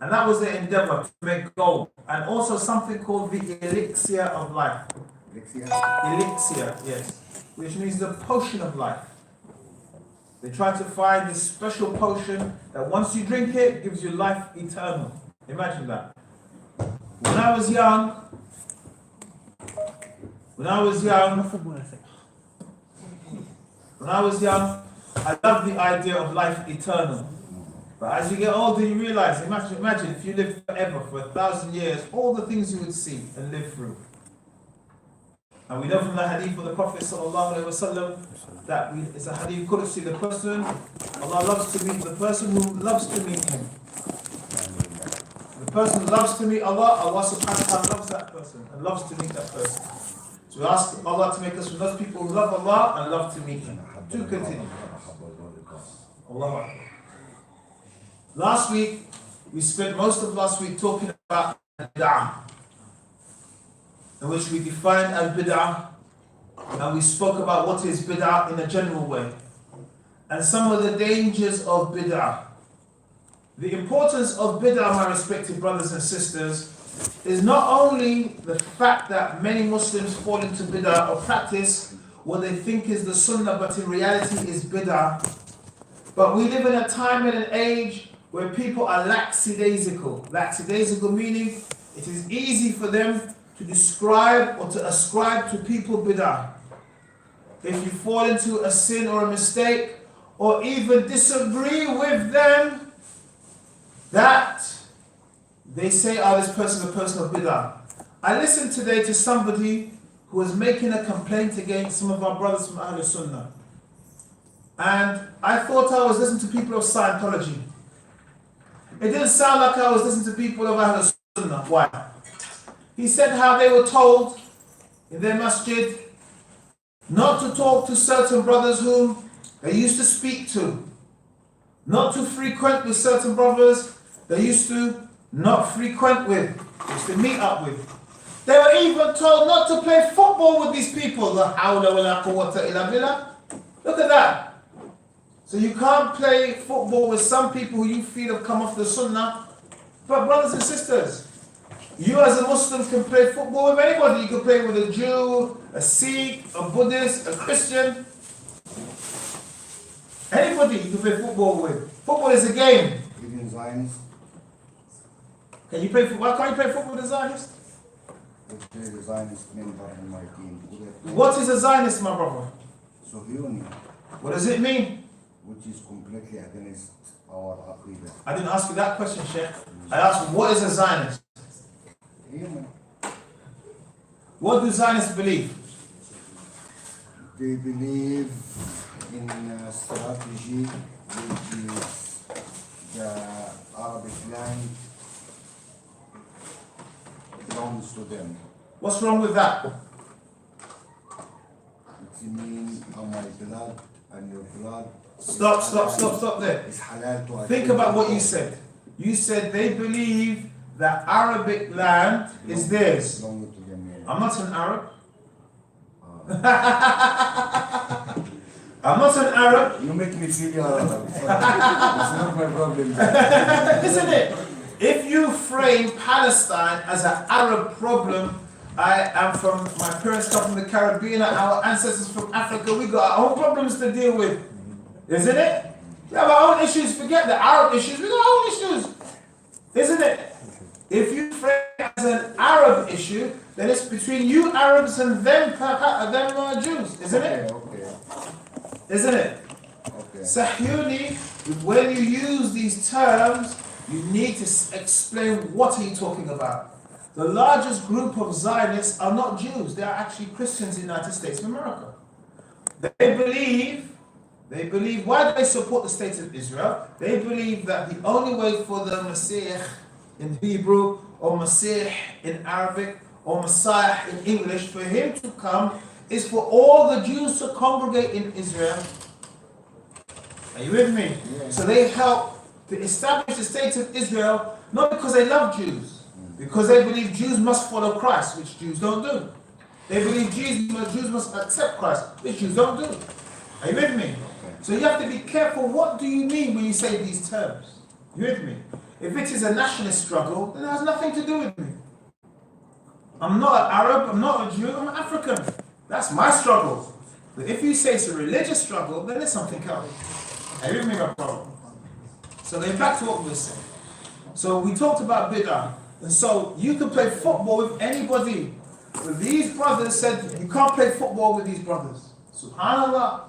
And that was their endeavor to make gold. And also something called the elixir of life. Elixir, yes. Which means the potion of life. They try to find this special potion that once you drink it, gives you life eternal. Imagine that. When I was young, I loved the idea of life eternal. But as you get older, you realize, imagine if you lived forever, for 1,000 years, all the things you would see and live through. And we know from the hadith of the Prophet ﷺ that it's a hadith Qudsi, the person, Allah loves to meet the person who loves to meet Him. The person loves to meet Allah, Allah subhanahu wa ta'ala loves that person and loves to meet that person. So we ask Allah to make us from those people who love Allah and love to meet Him. To continue. Allah. Last week, we spent most of last week talking about bid'ah, in which we defined al-bid'ah, and we spoke about what is bid'ah in a general way, and some of the dangers of bid'ah. The importance of bid'ah, my respected brothers and sisters, is not only the fact that many Muslims fall into bid'ah or practice what they think is the sunnah, but in reality is bid'ah. But we live in a time and an age where people are lackadaisical. Lackadaisical meaning it is easy for them to describe or to ascribe to people bid'ah. If you fall into a sin or a mistake, or even disagree with them, that they say, this person is a person of bid'ah. I listened today to somebody who was making a complaint against some of our brothers from Ahlul Sunnah. And I thought I was listening to people of Scientology. It didn't sound like I was listening to people of Ahlul Sunnah. Why? He said how they were told in their masjid not to talk to certain brothers whom they used to speak to, not to frequent with certain brothers they used to not frequent with, used to meet up with. They were even told not to play football with these people. La hawla wa la quwwata illa billah. Look at that. So you can't play football with some people who you feel have come off the sunnah. But brothers and sisters, you as a Muslim can play football with anybody. You can play with a Jew, a Sikh, a Buddhist, a Christian. Anybody you can play football with. Football is a game. Even Zionists. Can you play football? Why can't you play football with a Zionist? There is a Zionist member in my team. What is a Zionist, my brother? Suhuyuni. What does it mean? Which is completely against our aqidah. I didn't ask you that question, Sheikh. I asked, what is a Zionist? Human. What do Zionists believe? They believe in a strategy which is the Arabic land belongs to them. What's wrong with that? It means on my blood and your blood. Stop there. It's halal to Think about what you said. You said they believe that Arabic land is theirs. Belong to them, yeah. I'm not an Arab. I'm not an Arab. You make me feel Arab. It's not my problem. Isn't it? If you frame Palestine as an Arab problem, I am from, my parents come from the Caribbean, our ancestors from Africa, we got our own problems to deal with. Isn't it? We have our own issues, forget the Arab issues, we got our own issues. Isn't it? If you frame it as an Arab issue, then it's between you Arabs and them Jews, isn't it? Okay. Isn't it? Okay. Sahyuni, when you use these terms, you need to explain what are you talking about. The largest group of Zionists are not Jews, they are actually Christians in the United States of America. They believe, why do they support the state of Israel? They believe that the only way for the Messiah in Hebrew, or Masih in Arabic, or Messiah in English, for him to come, is for all the Jews to congregate in Israel. Are you with me? Yeah. So they help to establish the state of Israel, not because they love Jews, because they believe Jews must follow Christ, which Jews don't do. They believe Jews must accept Christ, which Jews don't do. Are you with me? So you have to be careful, what do you mean when you say these terms? You with me? If it is a nationalist struggle, then it has nothing to do with me. I'm not an Arab, I'm not a Jew, I'm an African. That's my struggle. But if you say it's a religious struggle, then it's something else. Are you with me, my problem? So going back to what we were saying. So we talked about bid'ah. And so you can play football with anybody. But these brothers said you can't play football with these brothers. SubhanAllah.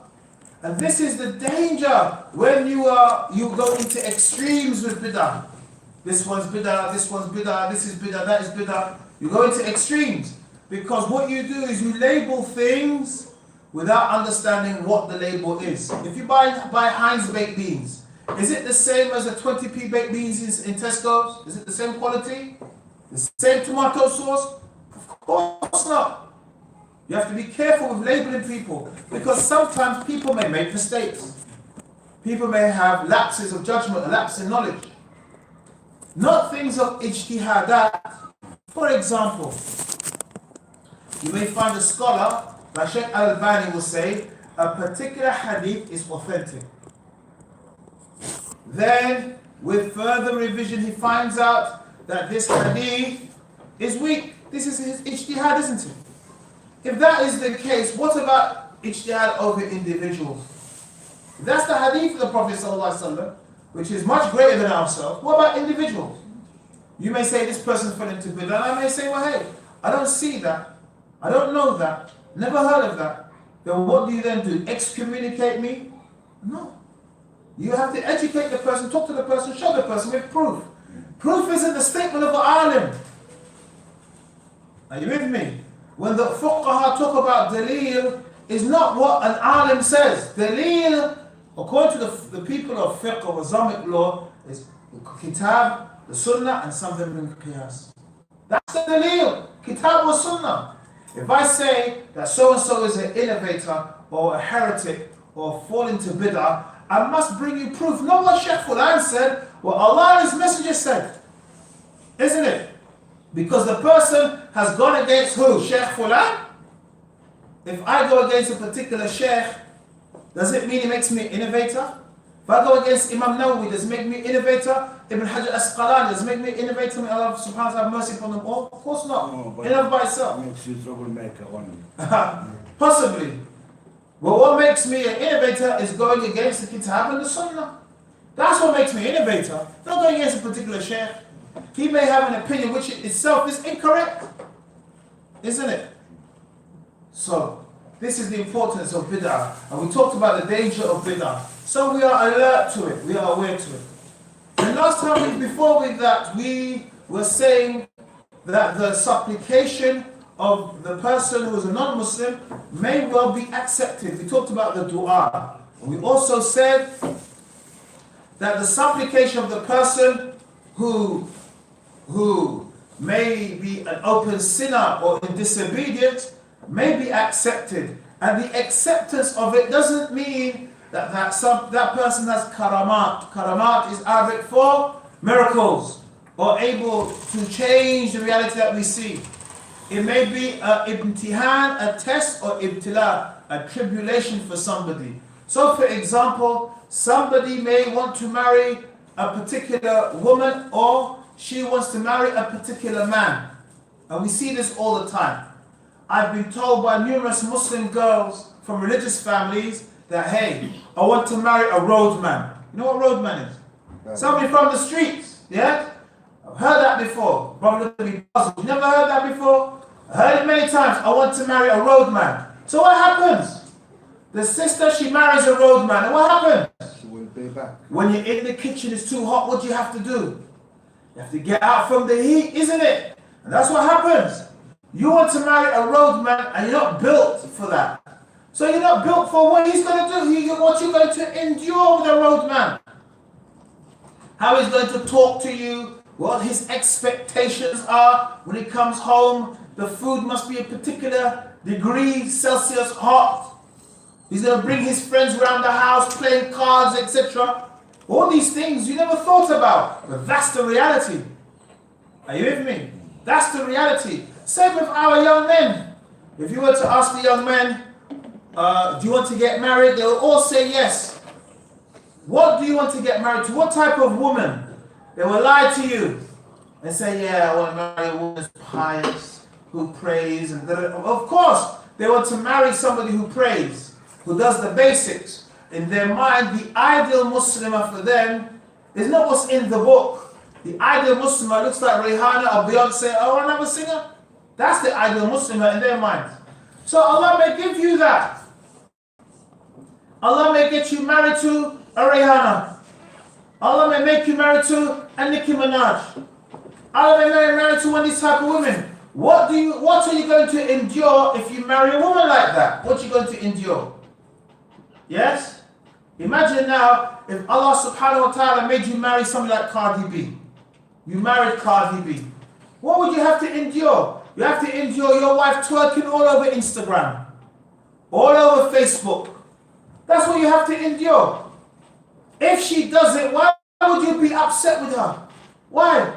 And this is the danger when you go into extremes with bid'ah. This one's bid'ah, this one's bid'ah, this is bid'ah, that is bid'ah. You go into extremes. Because what you do is you label things without understanding what the label is. If you buy Heinz baked beans, is it the same as a 20p baked beans in Tesco's? Is it the same quality? The same tomato sauce? Of course not. You have to be careful with labeling people, because sometimes people may make mistakes. People may have lapses of judgment, a lapse in knowledge. Not things of ijtihadat. For example, you may find a scholar, like Sheikh Al-Albani will say, a particular hadith is authentic. Then, with further revision, he finds out that this hadith is weak. This is his ijtihad, isn't it? If that is the case, what about ijtihad over individuals? If that's the hadith of the Prophet ﷺ, which is much greater than ourselves, what about individuals? You may say this person fell into bid'ah, and I may say, well, hey, I don't see that. I don't know that. Never heard of that. Then what do you then do? Excommunicate me? No. You have to educate the person, talk to the person, show the person with proof. Proof isn't the statement of the alim. Are you with me? When the fuqaha talk about dalil, is not what an alim says. Dalil, according to the people of fiqh or Islamic law, is the kitab, the sunnah, and something in qiyas. That's the dalil, kitab or sunnah. If I say that so-and-so is an innovator or a heretic or fall into bid'ah, I must bring you proof. Not what Shaykh Fulan said, what Allah and His Messenger said. Isn't it? Because the person has gone against who? Shaykh Fulan? If I go against a particular Shaykh, does it mean it makes me an innovator? If I go against Imam Nawawi, does it make me an innovator? Ibn Hajar Asqalani, does it make me an innovator? May Allah subhanahu wa ta'ala have mercy upon them all? Of course not. No, Enough by itself. Makes you troublemaker only. Possibly. But what makes me an innovator is going against the kitab and the sunnah. That's what makes me an innovator. Not going against a particular shaykh. He may have an opinion which itself is incorrect. Isn't it? So, this is the importance of bid'ah. And we talked about the danger of bid'ah. So we are alert to it. We are aware to it. And last time, before with that, we were saying that the supplication of the person who is a non-Muslim may well be accepted. We talked about the dua. We also said that the supplication of the person who may be an open sinner or in disobedience may be accepted. And the acceptance of it doesn't mean that person has karamat. Karamat is Arabic for miracles, or able to change the reality that we see. It may be a imtihan, a test, or ibtila, a tribulation for somebody. So for example, somebody may want to marry a particular woman, or she wants to marry a particular man. And we see this all the time. I've been told by numerous Muslim girls from religious families that, hey, I want to marry a roadman. You know what roadman is? Somebody from the streets, yeah? I've heard that before. Brother, you never heard that before? I heard it many times. I want to marry a roadman. So what happens? The sister, she marries a roadman. And what happens? She will pay back. When you're in the kitchen, it's too hot, what do you have to do? You have to get out from the heat, isn't it? And that's what happens. You want to marry a roadman and you're not built for that. So you're not built for what he's going to do. What you're going to endure with a roadman. How he's going to talk to you. What his expectations are when he comes home. The food must be a particular degree Celsius hot. He's going to bring his friends around the house, playing cards, etc. All these things you never thought about. But that's the reality. Are you with me? That's the reality. Same with our young men. If you were to ask the young men, do you want to get married? They'll all say yes. What do you want to get married to? What type of woman? They will lie to you and say, yeah, I want to marry a woman who's pious, who prays, and of course, they want to marry somebody who prays, who does the basics. In their mind, the ideal Muslimah for them is not what's in the book. The ideal Muslimah looks like Rihanna or Beyonce or another singer. That's the ideal Muslimah in their minds. So Allah may give you that. Allah may get you married to a Rihanna. Allah may make you married to a Nicki Minaj. Allah may make you married to one of these type of women. What are you going to endure if you marry a woman like that? What are you going to endure? Yes? Imagine now if Allah subhanahu wa ta'ala made you marry somebody like Cardi B. You married Cardi B. What would you have to endure? You have to endure your wife twerking all over Instagram, all over Facebook. That's what you have to endure. If she does it, why would you be upset with her? Why?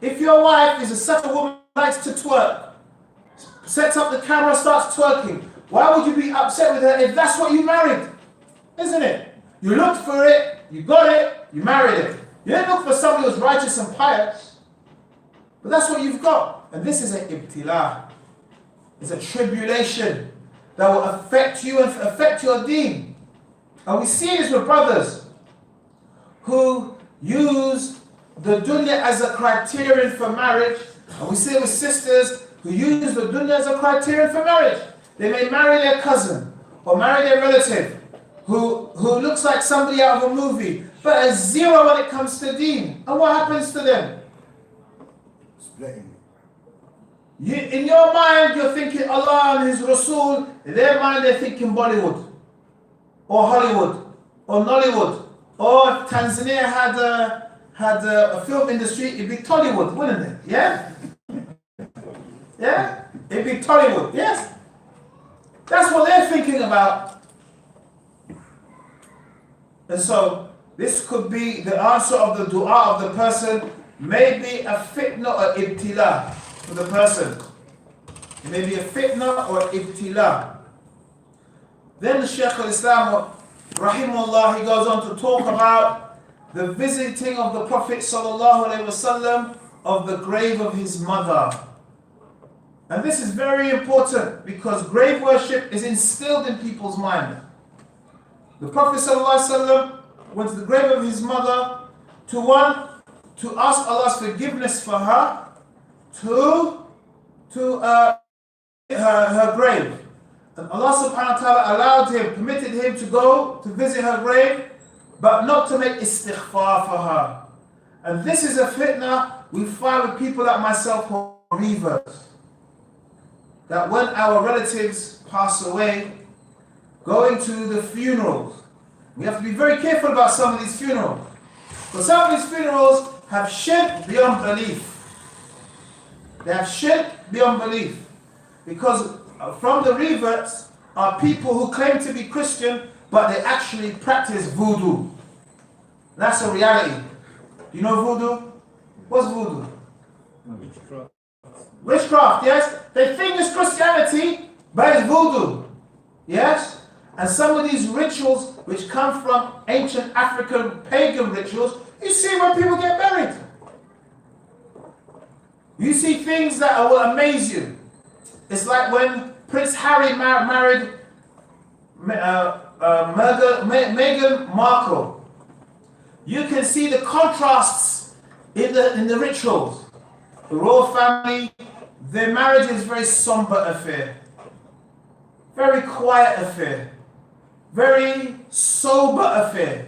If your wife is a such a woman who likes to twerk, sets up the camera, starts twerking, why would you be upset with her if that's what you married? Isn't it? You looked for it, you got it, you married it. You didn't look for somebody who's righteous and pious. But that's what you've got. And this is an ibtila. It's a tribulation that will affect you and affect your deen. And we see this with brothers who use the dunya as a criterion for marriage. And we see it with sisters who use the dunya as a criterion for marriage. They may marry their cousin or marry their relative who looks like somebody out of a movie, but a zero when it comes to deen. And what happens to them? Splitting. In your mind, you're thinking Allah and His Rasul. In their mind, they're thinking Bollywood, or Hollywood, or Nollywood. Or if Tanzania had a film industry, it'd be Tollywood, wouldn't it? Yeah? Yeah? It'd be Tollywood, yes? That's what they're thinking about. And so, this could be the answer of the dua of the person, maybe a fitna or ibtila for the person. It may be a fitna or ibtila. Then the Shaykh al-Islam, rahimahullah, he goes on to talk about the visiting of the Prophet sallallahu alaihi wasallam of the grave of his mother. And this is very important because grave worship is instilled in people's mind. The Prophet ﷺ went to the grave of his mother to ask Allah's forgiveness for her, her grave. And Allah subhanahu wa ta'ala permitted him to go to visit her grave, but not to make istighfar for her. And this is a fitna we find with people like myself who are believers. That when our relatives pass away, going to the funerals, we have to be very careful about some of these funerals. Because some of these funerals have shirk beyond belief. They have shirk beyond belief. Because from the reverts are people who claim to be Christian, but they actually practice voodoo. That's a reality. Do you know voodoo? What's voodoo? Witchcraft. Witchcraft, yes? They think it's Christianity, but it's voodoo. Yes? And some of these rituals, which come from ancient African pagan rituals, you see when people get buried. You see things that will amaze you. It's like when Prince Harry married Meghan Markle. You can see the contrasts in the rituals. The royal family, their marriage is a very somber affair. Very quiet affair. Very sober affair.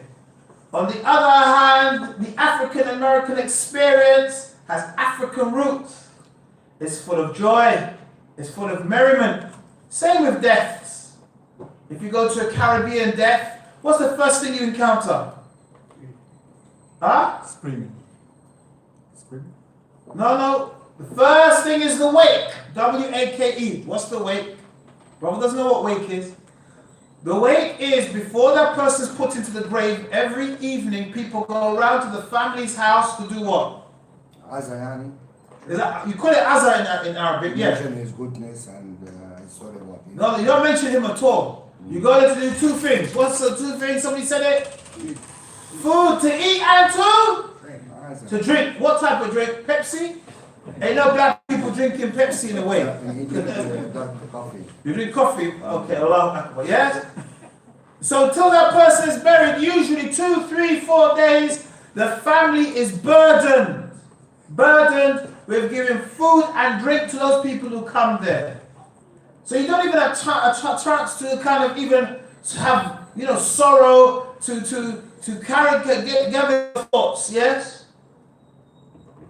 On the other hand, the African American experience has African roots. It's full of joy. It's full of merriment. Same with deaths. If you go to a Caribbean death, what's the first thing you encounter? Huh? Screaming. No. The first thing is the wake. W-A-K-E. What's the wake? Brother doesn't know what wake is. The wake is before that person's put into the grave, every evening people go around to the family's house to do what? Azayani. You call it Azza in Arabic, yeah. Mention his goodness and sorry about him. No, you don't mention him at all. You go there to do two things. What's the two things? Somebody said it? Food to eat and to To drink. What type of drink? Pepsi? Ain't no black people drinking Pepsi in a way. Dark coffee. You drink coffee? Okay, Allahu Akbar. Yes? So till that person is buried, usually 2, 3, 4 days, the family is burdened. Burdened with giving food and drink to those people who come there. So you don't even have a chance to kind of even have, sorrow to gather your thoughts, yes?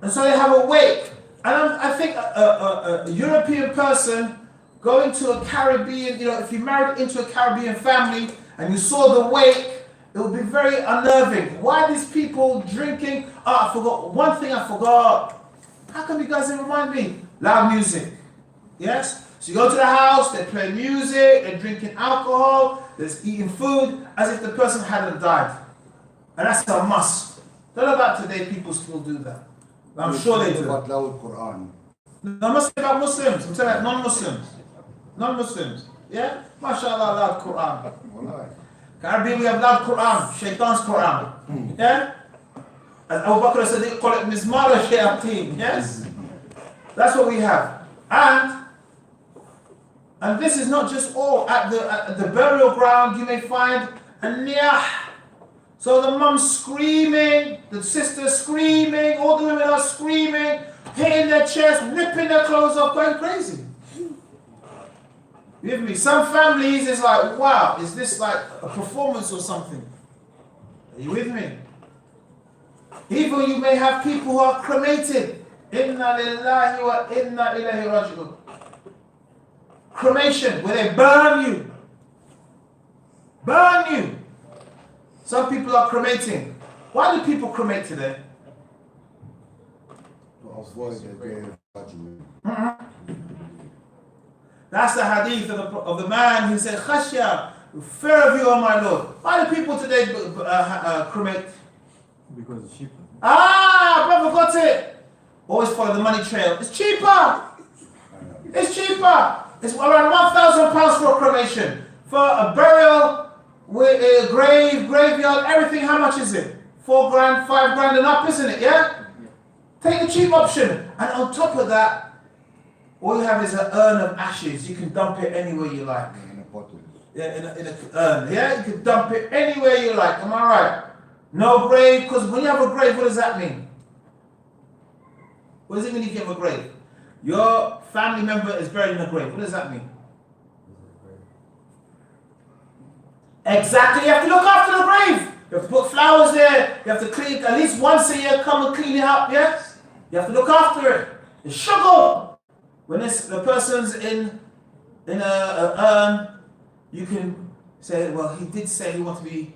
And so they have a wake. And I think a European person going to a Caribbean, if you married into a Caribbean family and you saw the wake, it would be very unnerving. Why are these people drinking? I forgot. One thing I forgot. How come you guys didn't remind me? Loud music. Yes? So you go to the house, they play music, they're drinking alcohol, they're eating food, as if the person hadn't died. And that's a must. Don't know about today, people still do that. I'm sure they do. About loud Quran. No, I'm not saying about Muslims. I'm saying about non-Muslims. Non-Muslims. Yeah? MashaAllah, loud Quran. Caribbean, we have loud Quran. Shaitan's Quran. Yeah? As Abu Bakr said, they call it Mizmar al-Shayateen. Yes? That's what we have. And this is not just all. At the burial ground, you may find a niyah. So the mum's screaming, the sister's screaming, all the women are screaming, hitting their chest, ripping their clothes off, going crazy. You with me? Some families is like, wow, is this like a performance or something? Are you with me? Even you may have people who are cremated. Inna lillahi wa inna ilayhi raji'un. Cremation, where they burn you. Burn you. Some people are cremating. Why do people cremate today? To avoid the day of judgment. That's the hadith of the man who said, Khashya, fear of you, O my Lord. Why do people today cremate? Because it's cheaper. Brother got it. Always follow the money trail. It's cheaper. It's cheaper. It's around £1,000 for a cremation. For a burial, with a graveyard, everything, how much is it? 4 grand, 5 grand and up, isn't it? Yeah? Take the cheap option. And on top of that, all you have is an urn of ashes. You can dump it anywhere you like. In a bottle. Yeah, in a urn. Yeah, you can dump it anywhere you like. Am I right? No grave, because when you have a grave, what does that mean? What does it mean if you have a grave? Your family member is buried in a grave. What does that mean? Exactly, you have to look after the grave. You have to put flowers there. You have to clean at least once a year, come and clean it up, yes? You have to look after it. It's sugar. When the person's in a urn, you can say, well, he did say he wanted to be,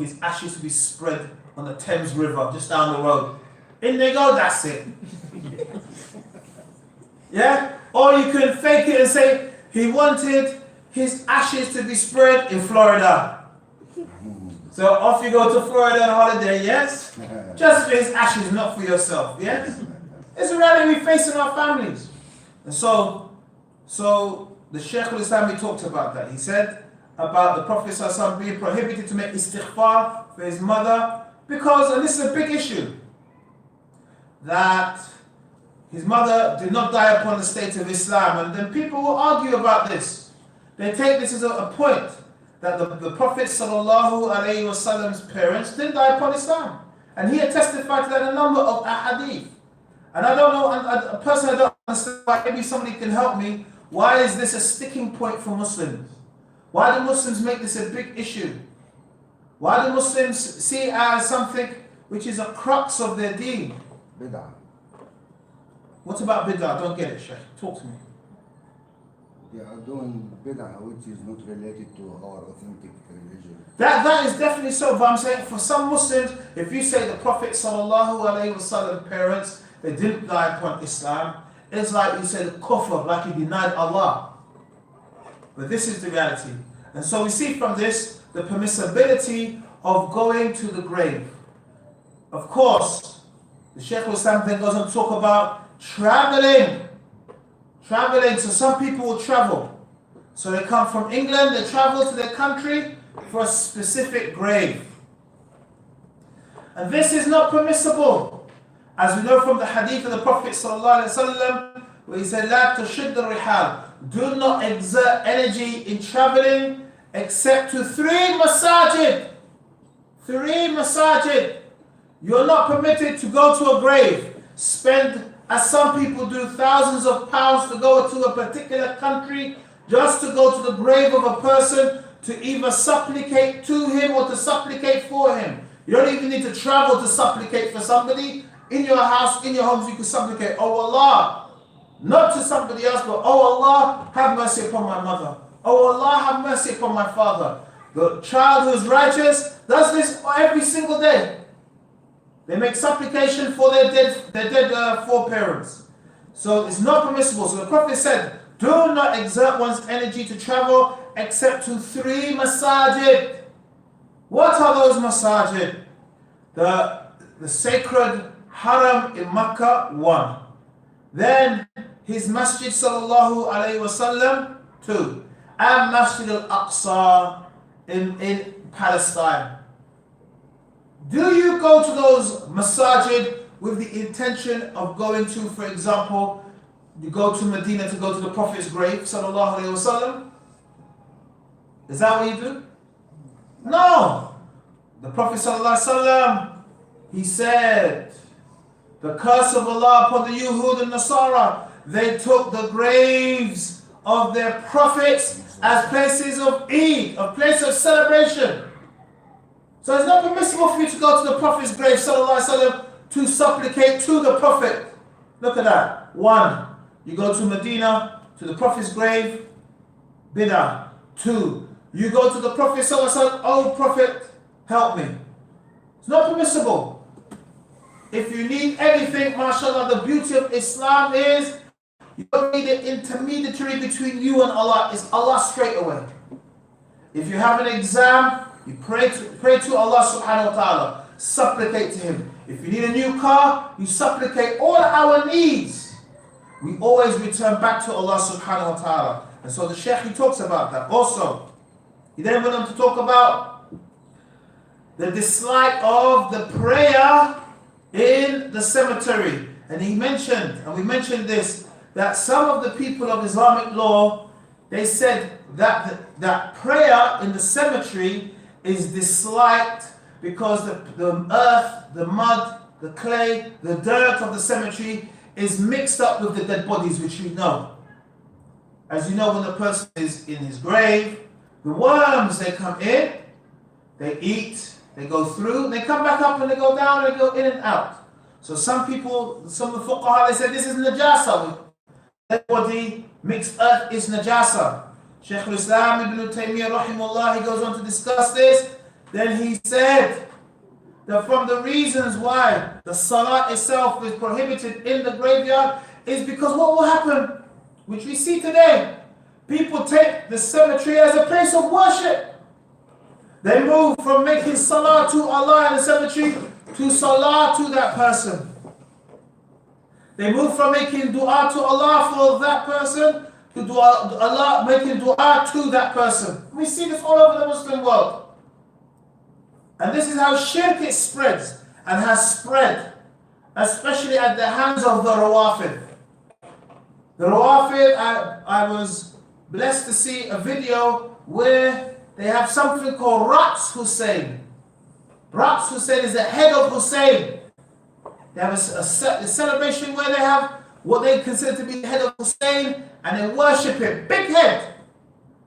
his ashes to be spread on the Thames River, just down the road. In they go, that's it. Yeah? Or you can fake it and say, he wanted his ashes to be spread in Florida. So off you go to Florida on holiday, yes? Just for his ashes, not for yourself, yes? It's a reality we face in our families. And so the Shaykh al-Islam, he talked about that. He said about the Prophet ﷺ being prohibited to make istighfar for his mother because, and this is a big issue, that his mother did not die upon the state of Islam. And then people will argue about this. They take this as a point that the Prophet ﷺ's parents didn't die upon Islam. And he had testified to that in a number of ahadith. And I don't know, a person I don't understand, maybe somebody can help me. Why is this a sticking point for Muslims? Why do Muslims make this a big issue? Why do Muslims see it as something which is a crux of their deen? Bid'ah. What about bid'ah? I don't get it, Shaykh. Talk to me. They are doing bid'ah which is not related to our authentic religion. That is definitely so, but I'm saying for some Muslims, if you say the Prophet ﷺ parents, they didn't die upon Islam, it's like you said kufr, like you denied Allah. But this is the reality. And so we see from this the permissibility of going to the grave. Of course, the Shaykh al-Islam then goes on to talk about traveling. Traveling, so some people will travel. So they come from England, they travel to their country for a specific grave. And this is not permissible. As we know from the hadith of the Prophet ﷺ, where he said, لا تشد الرحال, do not exert energy in traveling except to 3 masajid. 3 masajid. You're not permitted to go to a grave, spend, as some people do, thousands of pounds to go to a particular country just to go to the grave of a person to either supplicate to him or to supplicate for him. You don't even need to travel to supplicate for somebody. In your house, in your homes, you can supplicate, oh Allah, not to somebody else, but oh Allah, have mercy upon my mother. Oh Allah, have mercy upon my father. The child who is righteous does this every single day. They make supplication for their dead foreparents. So it's not permissible. So the Prophet said, do not exert one's energy to travel except to 3 masajid. What are those masajid? The sacred haram in Makkah, 1. Then his masjid sallallahu alayhi wasallam, 2. And Masjid al-Aqsa in Palestine. Do you go to those masajid with the intention of going to, for example, you go to Medina to go to the Prophet's grave, sallallahu alayhi wasallam? Is that what you do? No. The Prophet sallallahu alayhi wasallam, he said, the curse of Allah upon the Yahud and Nasara, they took the graves of their prophets as places of Eid, a place of celebration. So it's not permissible for you to go to the Prophet's grave, sallallahu alaihi wasallam, to supplicate to the Prophet. Look at that. 1, you go to Medina, to the Prophet's grave, bid'ah. 2, you go to the Prophet, sallallahu alaihi wasallam, oh Prophet, help me. It's not permissible. If you need anything, mashallah, the beauty of Islam is you don't need an intermediary between you and Allah. It's Allah straight away. If you have an exam, you pray to Allah subhanahu wa ta'ala. Supplicate to Him. If you need a new car, you supplicate all our needs. We always return back to Allah subhanahu wa ta'ala. And so the Shaykh, he talks about that. Also, he then went on to talk about the dislike of the prayer in the cemetery. And he mentioned, and we mentioned this, that some of the people of Islamic law, they said that prayer in the cemetery is disliked because the earth, the mud, the clay, the dirt of the cemetery is mixed up with the dead bodies, which we know. As you know, when the person is in his grave, the worms, they come in, they eat, they go through, they come back up and they go down, they go in and out. So some people, some of the fuqaha, they say this is najasa. Dead body, mixed earth is najasa. Shaykh al-Islam ibn Taymiyyah rahimahullah, he goes on to discuss this. Then he said that from the reasons why the salah itself is prohibited in the graveyard is because what will happen, which we see today, people take the cemetery as a place of worship. They move from making salah to Allah in the cemetery to salah to that person. They move from making dua to Allah for that person to dua, Allah making dua to that person. We see this all over the Muslim world. And this is how shirk it spreads and has spread, especially at the hands of the Rawafid. The Rawafid, I was blessed to see a video where they have something called Raqs Hussein. Raqs Hussein is the head of Hussein. They have a celebration where they have what they consider to be the head of Hussein and they worship him. Big head.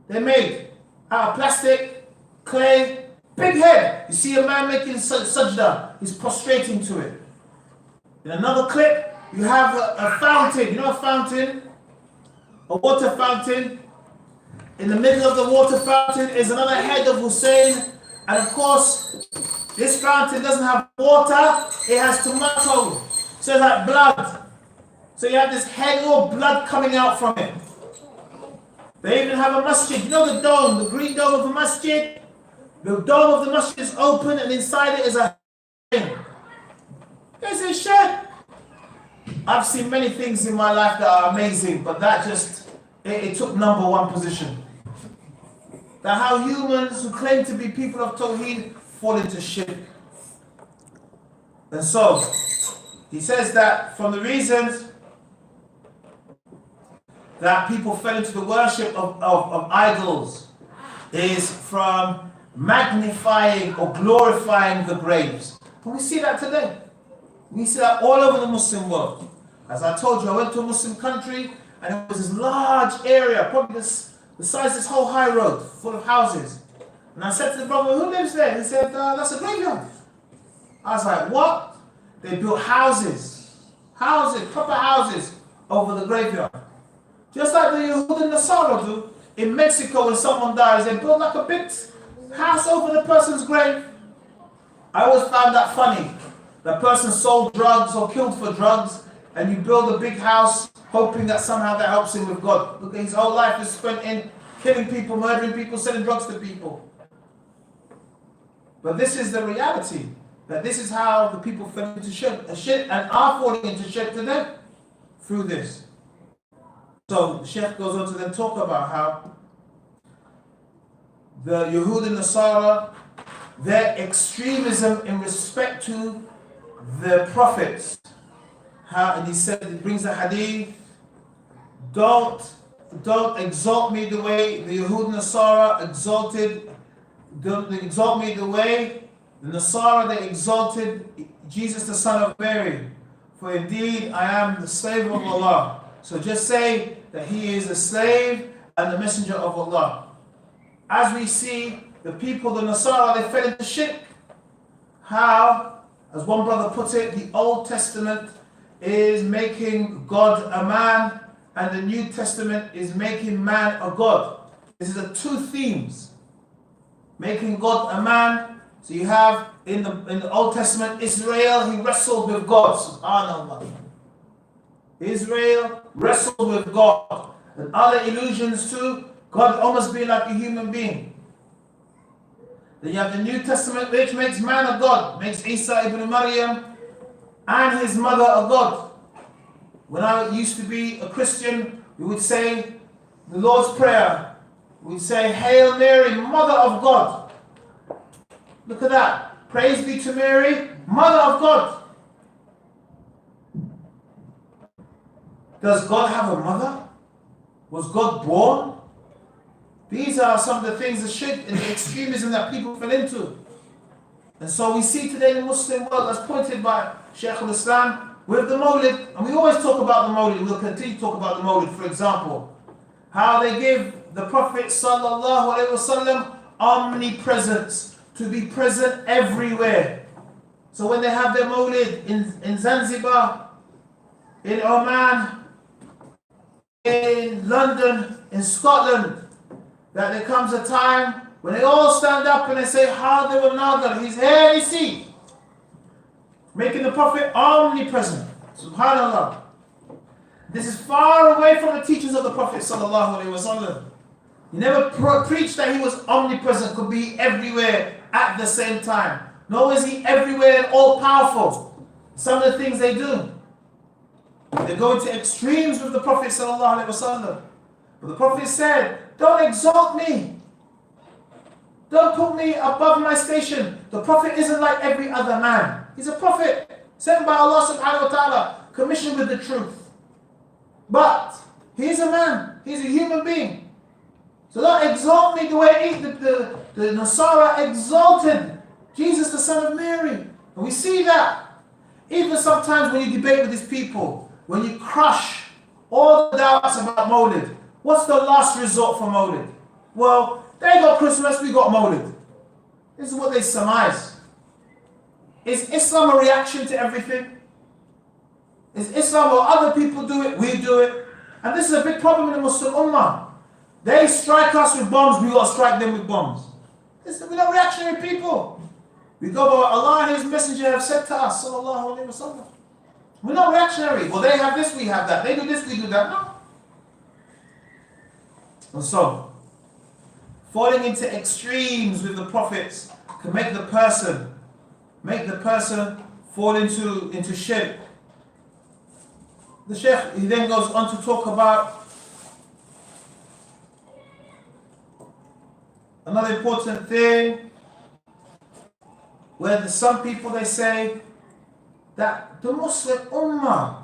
They made out of plastic, clay, big head. You see a man making sajda. He's prostrating to it. In another clip, you have a fountain. You know a fountain? A water fountain. In the middle of the water fountain is another head of Hussein. And of course, this fountain doesn't have water, it has tomato. So it's like blood. So you have this head of blood coming out from it. They even have a masjid. You know the dome, the green dome of the masjid? The dome of the masjid is open and inside it is a thing. It's a shed. I've seen many things in my life that are amazing, but that just, it took number 1 position. That how humans who claim to be people of Tawheed fall into shirk. And so, he says that from the reasons that people fell into the worship of idols is from magnifying or glorifying the graves. And we see that today. We see that all over the Muslim world. As I told you, I went to a Muslim country and it was this large area, probably the size of this whole high road, full of houses. And I said to the brother, who lives there? He said, that's a graveyard. I was like, what? They built houses, proper houses over the graveyard. Just like the Yehud and Nasara do. In Mexico, when someone dies, they build like a big house over the person's grave. I always found that funny. The person sold drugs or killed for drugs, and you build a big house hoping that somehow that helps him with God. Look, his whole life is spent in killing people, murdering people, selling drugs to people. But this is the reality. That this is how the people fell into shirk and are falling into shirk today through this. So the Sheikh goes on to then talk about how the Yehud and Nasara, their extremism in respect to the prophets. And he said, he brings a hadith, don't exalt me the way the Yehud and Nasara exalted, don't exalt me the way the Nasara, they exalted Jesus the son of Mary. For indeed I am the slave of Allah. So just say that he is a slave and the messenger of Allah. As we see the people, the Nasara, they fell into shirk. How, as one brother put it, the Old Testament is making God a man and the New Testament is making man a God. This is the two themes. Making God a man. So you have in the Old Testament, Israel, he wrestled with God. Subhanallah. Israel wrestled with God. And other illusions too, God almost being like a human being. Then you have the New Testament, which makes man a God, makes Isa ibn Maryam and his mother a God. When I used to be a Christian, we would say the Lord's Prayer. We'd say, Hail Mary, Mother of God. Look at that. Praise be to Mary, Mother of God. Does God have a mother? Was God born? These are some of the things, the shirk and the extremism that people fell into. And so we see today in the Muslim world, as pointed by Shaykh al-Islam, with the Mawlid, and we always talk about the Mawlid, we'll continue to talk about the Mawlid, for example, how they give the Prophet sallallahu alaihi wasallam omnipresence, to be present everywhere. So when they have their Mawlid in Zanzibar, in Oman, in London, in Scotland, that there comes a time when they all stand up and they say, Hadir al-Nadir, he's here, you see. Making the Prophet omnipresent. Subhanallah. This is far away from the teachings of the Prophet sallallahu alaihi wasallam. He never preached that he was omnipresent, could be everywhere at the same time. Nor is he everywhere and all powerful. Some of the things they do, they go into extremes with the Prophet sallallahu alaihi wasallam. But the Prophet said, don't exalt me. Don't put me above my station. The Prophet isn't like every other man. He's a prophet sent by Allah subhanahu wa ta'ala, commissioned with the truth. But he's a man. He's a human being. So don't exalt me the way the Nasara exalted Jesus the son of Mary. And we see that. Even sometimes when you debate with these people, when you crush all the doubts about Mawlid, what's the last resort for Mawlid? Well, they got Christmas, we got Mawlid. This is what they surmise. Is Islam a reaction to everything? Is Islam, or other people do it, we do it? And this is a big problem in the Muslim Ummah. They strike us with bombs, we got to strike them with bombs. We're not reactionary people. We go by what Allah and His Messenger have said to us, sallallahu alaihi wasallam. We're not reactionary. Well, they have this, we have that. They do this, we do that. No. And so, falling into extremes with the prophets can make the person fall into shirk. The Shaykh, he then goes on to talk about another important thing, where some people, they say that the Muslim Ummah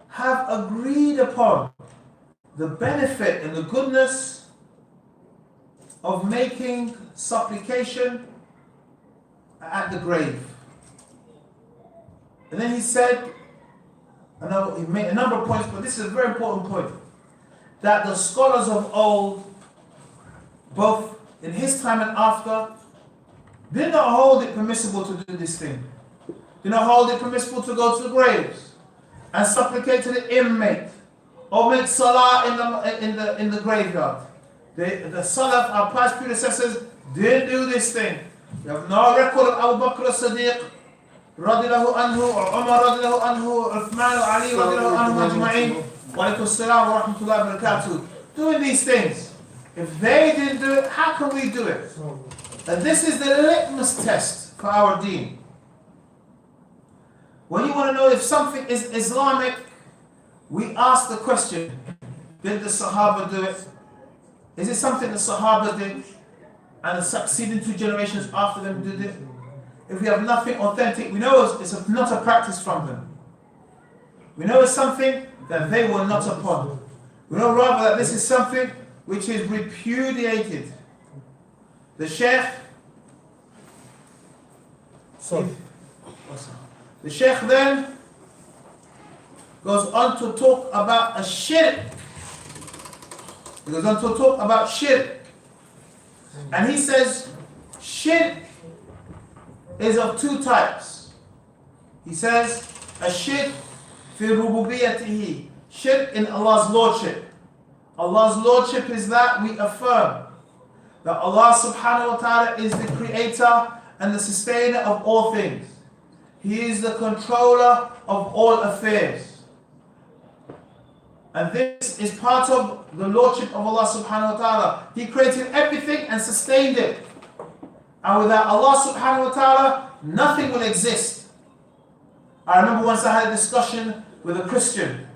have agreed upon the benefit and the goodness of making supplication at the grave. And then he said, and he made a number of points, but this is a very important point, that the scholars of old, both in his time and after, did not hold it permissible to do this thing. Did not hold it permissible to go to the graves and supplicate to the inmate or make salah in the graveyard. The Salaf, our past predecessors, didn't do this thing. You have no record of Abu Bakr as-Siddiq radiallahu anhu, or Umar radiallahu anhu, Uthman or Ali radiallahu anhu ajma'in, wa alaikum assalam wa rahmatullahi wa barakatuh, doing these things. If they didn't do it, how can we do it? And this is the litmus test for our deen. When you want to know if something is Islamic, we ask the question, did the Sahaba do it? Is it something the Sahaba did and the succeeding 2 generations after them did it? If we have nothing authentic, we know it's not a practice from them. We know it's something that they were not upon. We know rather that this is something which is repudiated. The Sheikh then goes on to talk about a shirk. He goes on to talk about shirk. And he says shirk is of 2 types. He says a shirk fi rububiyyatihi, shirk in Allah's lordship. Allah's lordship is that we affirm that Allah subhanahu wa ta'ala is the creator and the sustainer of all things. He is the controller of all affairs. And this is part of the lordship of Allah subhanahu wa ta'ala. He created everything and sustained it. And without Allah subhanahu wa ta'ala, nothing will exist. I remember once I had a discussion with a Christian.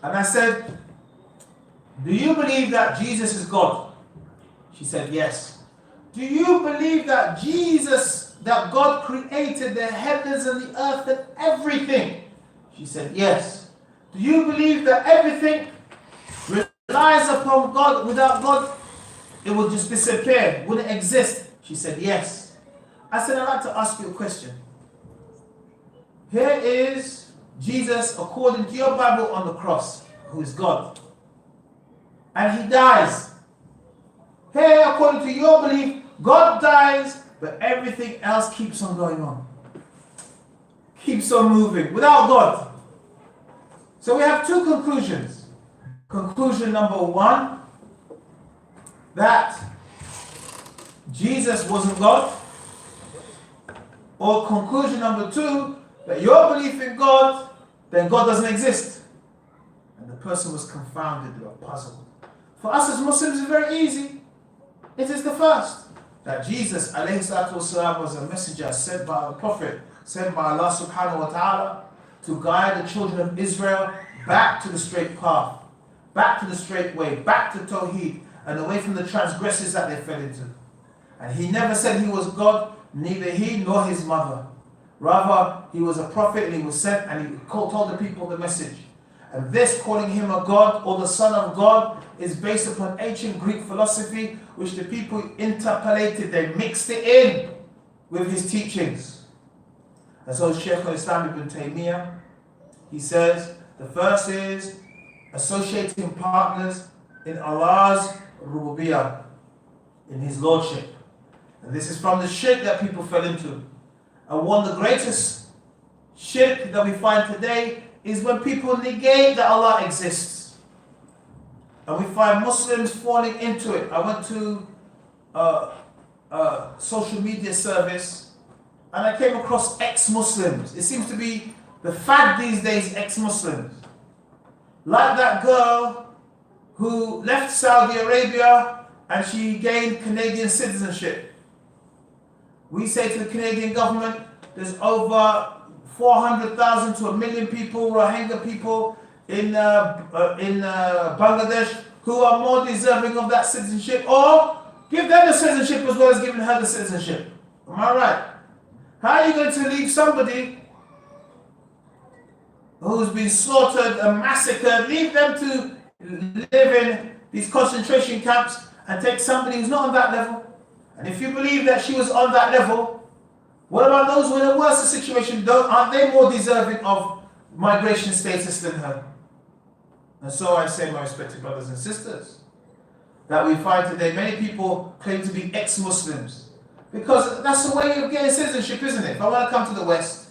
And I said, do you believe that Jesus is God? She said, yes. Do you believe that that God created the heavens and the earth and everything? She said, yes. Do you believe that everything relies upon God? Without God, it will just disappear, wouldn't exist? She said, yes. I said, I'd like to ask you a question. Here is Jesus, according to your Bible, on the cross, who is God. And he dies. Here, according to your belief, God dies, but everything else keeps on going on. Keeps on moving, without God. So we have 2 conclusions. Conclusion number 1, that Jesus wasn't God. Or conclusion number 2, that your belief in God, then God doesn't exist. And the person was confounded or puzzled. For us as Muslims, it's very easy. It is the first. That Jesus alayhi salatu wasalam was a messenger sent by a prophet, sent by Allah subhanahu wa ta'ala to guide the children of Israel back to the straight path, back to the straight way, back to Tawheed, and away from the transgressions that they fell into. And he never said he was God, neither he nor his mother. Rather, he was a prophet and he was sent and he told the people the message. And this, calling him a God or the Son of God, is based upon ancient Greek philosophy, which the people interpolated, they mixed it in with his teachings. And so Shaykh al-Islam ibn Taymiyyah, he says, the first is associating partners in Allah's rububiyyah, in his lordship. And this is from the shirk that people fell into. And one of the greatest shirk that we find today is when people negate that Allah exists. And we find Muslims falling into it. I went to a social media service and I came across ex-Muslims. It seems to be the fad these days, ex-Muslims. Like that girl who left Saudi Arabia and she gained Canadian citizenship. We say to the Canadian government, there's over 400,000 to 1 million people, Rohingya people in Bangladesh who are more deserving of that citizenship, or give them the citizenship as well as giving her the citizenship. Am I right? How are you going to leave somebody who's been slaughtered and massacred, leave them to live in these concentration camps and take somebody who's not on that level. And if you believe that she was on that level, what about those who are in a worse situation? Aren't they more deserving of migration status than her? And so I say, my respected brothers and sisters, that we find today many people claim to be ex-Muslims because that's the way of getting citizenship, isn't it? If I want to come to the West,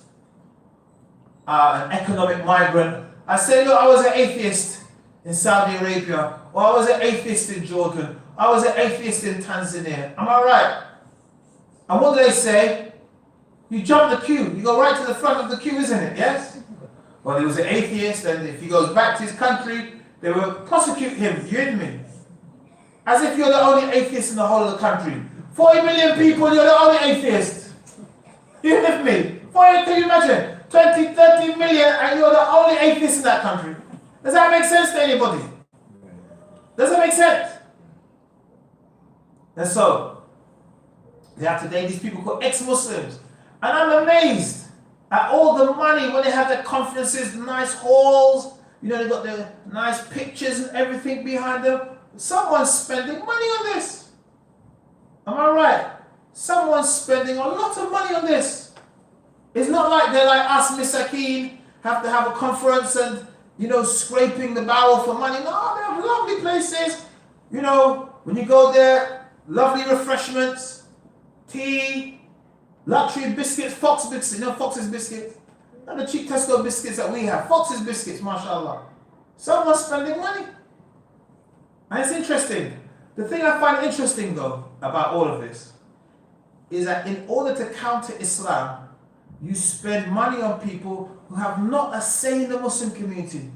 an economic migrant, I say, look, I was an atheist in Saudi Arabia, or I was an atheist in Jordan, I was an atheist in Tanzania. Am I right? And what do they say? You jump the queue, you go right to the front of the queue, isn't it? Yes? Well, he was an atheist, and if he goes back to his country, they will prosecute him. You hear me? As if you're the only atheist in the whole of the country. 40 million people, you're the only atheist. You with me? Can you imagine? 20, 30 million, and you're the only atheist in that country. Does that make sense to anybody? Does it make sense? And so, they have today these people called ex-Muslims. And I'm amazed at all the money when they have their conferences, nice halls, you know, they've got their nice pictures and everything behind them. Someone's spending money on this. Am I right? Someone's spending a lot of money on this. It's not like they're like us, Misakeen, have to have a conference and, you know, scraping the barrel for money. No, they have lovely places. You know, when you go there, lovely refreshments, tea, luxury biscuits, Fox biscuits, you know Fox's biscuits? Not the cheap Tesco biscuits that we have. Fox's biscuits, mashallah. Someone's spending money. And it's interesting. The thing I find interesting though about all of this is that in order to counter Islam, you spend money on people who have not a say in the Muslim community.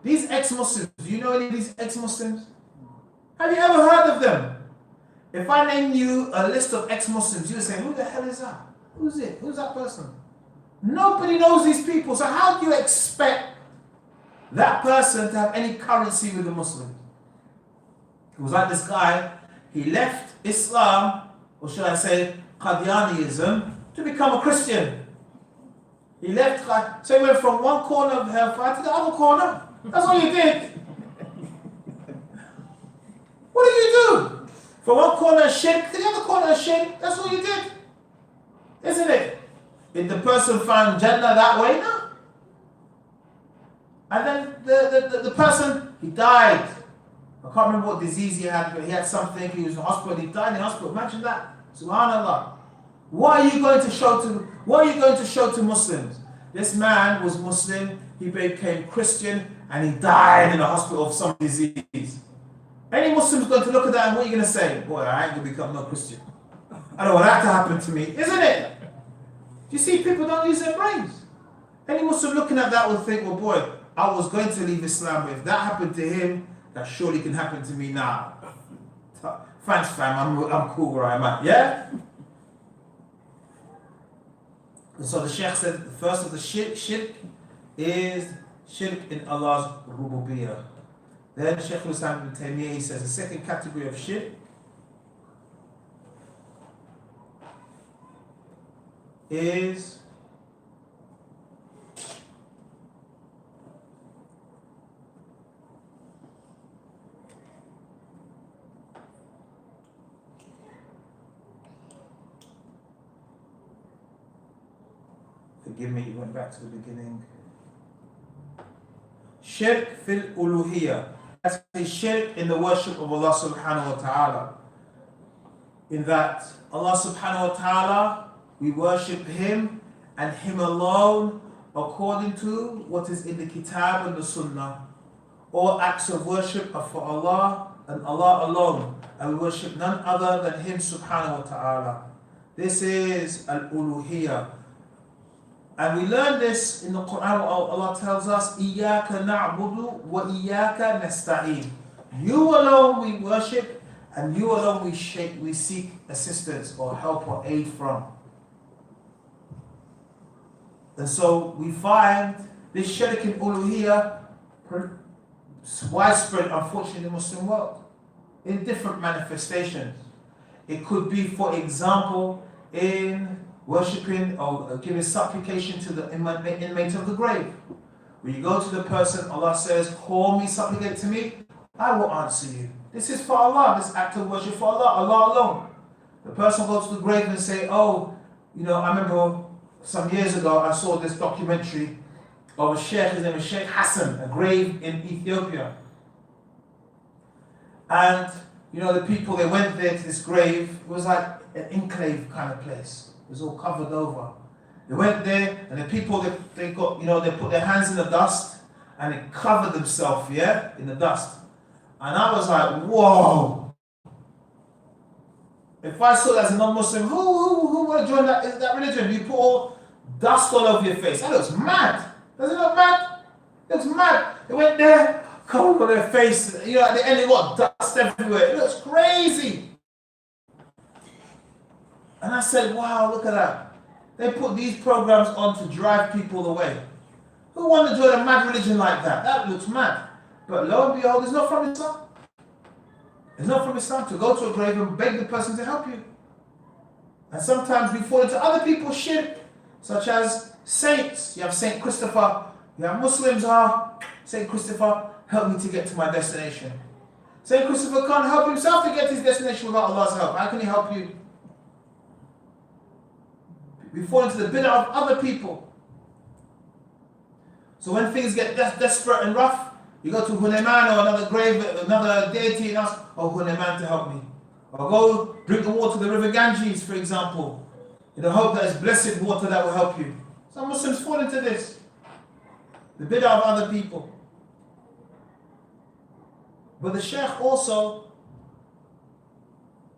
These ex-Muslims, do you know any of these ex-Muslims? Have you ever heard of them? If I name you a list of ex-Muslims, you would say, who the hell is that? Who's it? Who's that person? Nobody knows these people. So how do you expect that person to have any currency with the Muslims? It was like this guy, he left Islam, or should I say Qadianism, to become a Christian. He left, so he went from one corner of hellfire to the other corner. That's all he did. What did you do? From one corner of shirk to the other corner of shirk. That's all you did. Isn't it? Did the person find Jannah that way? No. And then the person, he died. I can't remember what disease he had, but he had something, he was in the hospital, he died in the hospital. Imagine that. Subhanallah. What are you going to show to Muslims? This man was Muslim, he became Christian, and he died in the hospital of some disease. Any Muslim's going to look at that and what are you going to say? Boy, I ain't going to become no Christian. I don't want that to happen to me, isn't it? You see, people don't use their brains. Any Muslim looking at that will think, well, boy, I was going to leave Islam, but if that happened to him, that surely can happen to me now. Thanks, fam, I'm cool where I'm at, yeah? And so the Shaykh said, the first of the shirk is shirk in Allah's rububiyyah. Then Shaykh al-Islam ibn Taymiyyah, he says the second category of shirk is forgive me, you went back to the beginning. Shirk fil uluhiyah. That's a shirk in the worship of Allah subhanahu wa ta'ala. In that Allah subhanahu wa ta'ala, we worship Him and Him alone according to what is in the Kitab and the Sunnah. All acts of worship are for Allah and Allah alone. And we worship none other than Him subhanahu wa ta'ala. This is al-uluhiyah. And we learn this in the Quran. Allah tells us, إِيَّاكَ نَعْبُدُ وَإِيَّاكَ نَسْتَعِينُ. You alone we worship, and you alone we seek assistance or help or aid from. And so we find this shirk in uluhiyah widespread, unfortunately, in the Muslim world, in different manifestations. It could be, for example, in worshipping or giving supplication to the inmate of the grave, When you go to the person, Allah says, call me, supplicate to me, I will answer you. This is for Allah, this act of worship for Allah, Allah alone. The person goes to the grave and say, oh, I remember some years ago I saw this documentary of a sheikh, his name is Sheikh Hassan, a grave in Ethiopia. And, the people, they went there to this grave, it was like an enclave kind of place. It was all covered over. They went there, and the people, they got, they put their hands in the dust, and they covered themselves, in the dust. And I was like, whoa. If I saw that as a non-Muslim, who would join that religion? You put all dust all over your face. That looks mad. Doesn't it look mad? It looks mad. They went there, covered their face. At the end they got dust everywhere. It looks crazy. And I said, wow, look at that. They put these programs on to drive people away. Who want to join a mad religion like that? That looks mad. But lo and behold, it's not from Islam. It's not from Islam to go to a grave and beg the person to help you. And sometimes we fall into other people's shirk, such as saints. You have Saint Christopher. You have Muslims Saint Christopher, help me to get to my destination. Saint Christopher can't help himself to get to his destination without Allah's help. How can he help you? We fall into the bid'ah of other people. So when things get desperate and rough, you go to Huneman or another grave, another deity and ask, oh Huneman to help me. Or go drink the water of the river Ganges, for example, in the hope that it's blessed water that will help you. Some Muslims fall into this. The bid'ah of other people. But the Shaykh also,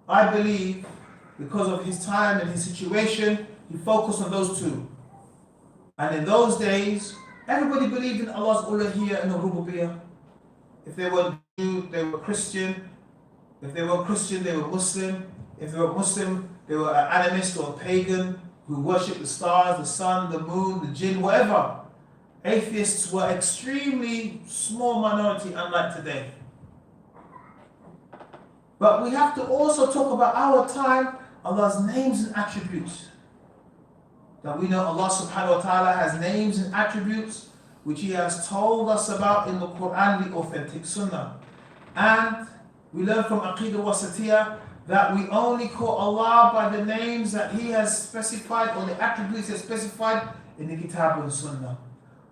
I believe, because of his time and his situation, he focused on those two. And in those days, everybody believed in Allah's uluhiyyah and rububiyyah. If they were Jew, they were Christian. If they were Christian, they were Muslim. If they were Muslim, they were an animist or a pagan who worshipped the stars, the sun, the moon, the jinn, whatever. Atheists were extremely small minority, unlike today. But we have to also talk about our time, Allah's names and attributes. That we know Allah subhanahu wa ta'ala has names and attributes which He has told us about in the Quran, the authentic Sunnah. And we learn from Aqidah Wasatiyah that we only call Allah by the names that He has specified or the attributes He has specified in the Kitab and Sunnah.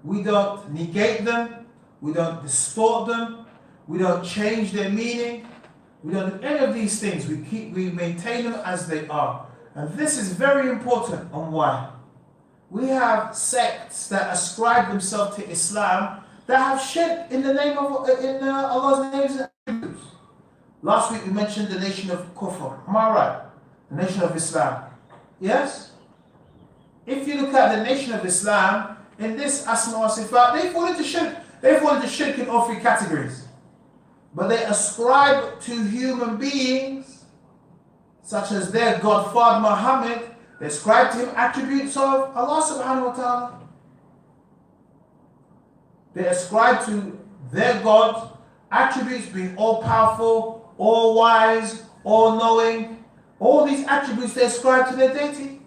We don't negate them, we don't distort them, we don't change their meaning, we don't do any of these things. We maintain them as they are. And this is very important. On why? We have sects that ascribe themselves to Islam that have shirk in the name of Allah's names and attributes. Last week we mentioned the nation of Kufr. Am I right? The nation of Islam. Yes? If you look at the nation of Islam, in this Asma wa Sifat, they fall into shirk. They fall into shirk in all three categories. But they ascribe to human beings, such as their God, Father Muhammad, they ascribe to him attributes of Allah subhanahu wa ta'ala. They ascribe to their God attributes being all powerful, all wise, all knowing. All these attributes they ascribe to their deity,